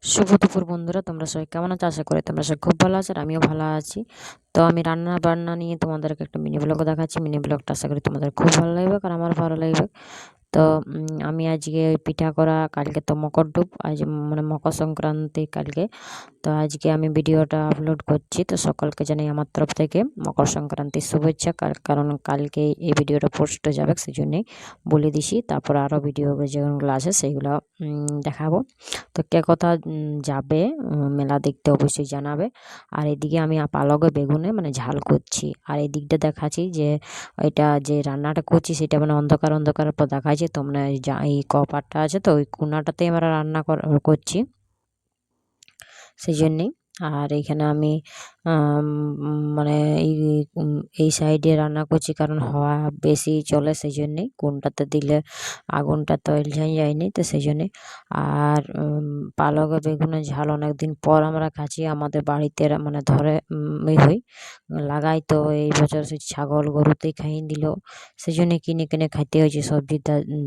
শুভ দুপুর বন্ধুরা, তোমরা সবাই কেমন আছো? আশা করি তোমরা সবাই খুব ভালো আছো আর আমিও ভালো আছি। তো আমি রান্না বান্না নিয়ে তোমাদেরকে একটা মিনি ব্লগ দেখাচ্ছি। মিনি ব্লগটা আশা করি তোমাদের খুব ভালো লাগবে আর আমার ভালো লাগবে। তো আমি আজকে ওই পিঠা করা, কালকে তো মকরডুব, আজ মানে মকর সংক্রান্তি কালকে। তো আজকে আমি ভিডিওটা আপলোড করছি। তো সকলকে জানাই আমার তরফ থেকে মকর সংক্রান্তির শুভেচ্ছা। কারণ কালকে এই ভিডিওটা পোস্ট হয়ে যাবে, সেই জন্যেই বলে দিছি। তারপর আরও ভিডিও যেগুলো আছে সেইগুলো দেখাবো। তো কে কথা যাবে মেলা দেখতে অবশ্যই জানাবে। আর এদিকে আমি পালকে বেগুনে মানে ঝাল করছি, আর এই দিকটা দেখাচ্ছি যে এটা যে রান্নাটা করছি সেটা মানে অন্ধকার অন্ধকারের পর দেখাচ্ছি। তো মানে এই কপারটা আছে, তো ওই কোনাটাতেই আমরা রান্না করছি সেই জন্যেই। আর এইখানে আমি মানে এই এই সাইডে রান্না করছি, কারণ হাওয়া বেশি চলে সেই জন্যেই। কোনটাতে দিলে আগুনটা তো এলঝাই যায়নি, তো সেই জন্যে। আর পালকে বেগুনের ঝাল অনেক দিন পর আমরা খাচ্ছি। আমাদের বাড়িতে মানে ধরে হই লাগাই, তো এই বছর সেই ছাগল গরুতেই খাইয়ে দিল, সেই জন্যে কিনে কিনে খাইতে হয়েছে। সবজির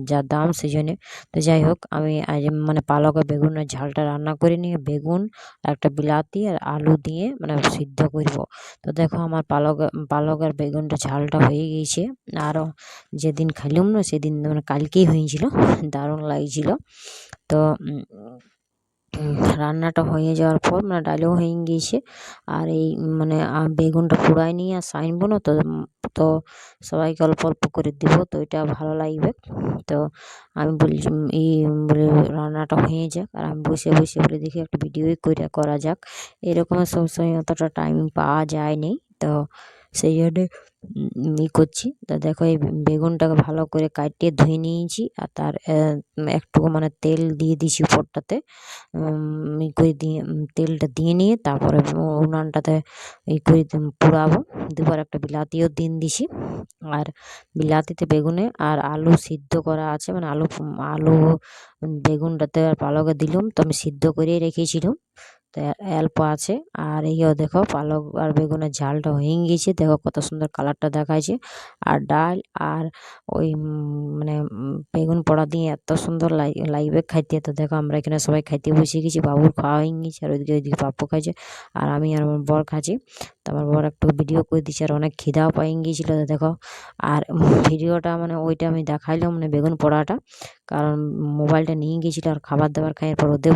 যা দাম, সেই জন্যে। তো যাই হোক, আমি আজ মানে পালকে বেগুনের ঝালটা রান্না করে নিয়ে বেগুন আর একটা বিলাতি আর আলু দিয়ে মানে সিদ্ধ করব। তো দেখো আমার পালক আর বেগুনটা ঝালটা হয়ে গিয়েছে। আরও যেদিন খাইলাম না সেদিন মানে কালকেই হয়েছিল, দারুণ লাগছিল। তো রান্নাটা হয়ে যাওয়ার পর মানে ডালও হয়ে গিয়েছে। আর এই মানে বেগুনটা পুড়াই নিয়ে আর সাইনবো না, তো তো সবাইকে অল্প অল্প করে দেবো, তো এটা ভালো লাগবে। তো আমি বলি এই বলে রান্নাটা হয়ে যাক, আর আমি বসে বসে বলে দেখি একটা ভিডিওই করা যাক। এরকমের সবসময় অতটা টাইম পাওয়া যায়নি, তো সেই জন্যে করছি। তা দেখো এই বেগুনটাকে ভালো করে কাটিয়ে ধুয়ে নিয়েছি, আর তার একটু মানে তেল দিয়ে দিয়েছি উপরটাতে। করে দিয়ে তেলটা দিয়ে নিয়ে তারপরে উনানটাতে করে পোড়াবো। দুবার একটা বিলাতিও দিয়েছি, আর বিলাতিতে বেগুনে আর আলু সিদ্ধ করা আছে, মানে আলু বেগুনটাতে আর পালকে দিলাম, তো আমি সিদ্ধ করেই রেখেছিলাম, তো অল্প আছে। আর এইও দেখো পালক আর বেগুনের ঝালটা হয়ে গিয়েছে, দেখো কত সুন্দর কালারটা দেখাচ্ছে। আর ডাল আর ওই মানে বেগুন পোড়া দিয়ে এত সুন্দর লাগবে খাইতে। তো দেখো আমরা এখানে সবাই খাইতে বসে গেছি, বাবুর খাওয়া হয়ে গেছে, আর ওইদিকে পাপ্পু খাইছে, আর আমি আর আমার বর খাচ্ছি। তো আমার বর একটু ভিডিও করে দিচ্ছে, আর অনেক খিদাও পাই গিয়েছিলো। তো দেখো, আর ভিডিওটা মানে ওইটা আমি দেখাইলাম মানে বেগুন পোড়াটা, কারণ মোবাইলটা নিয়ে গিয়েছিলো আর খাবার দাবার খাইয়ের পর ওদের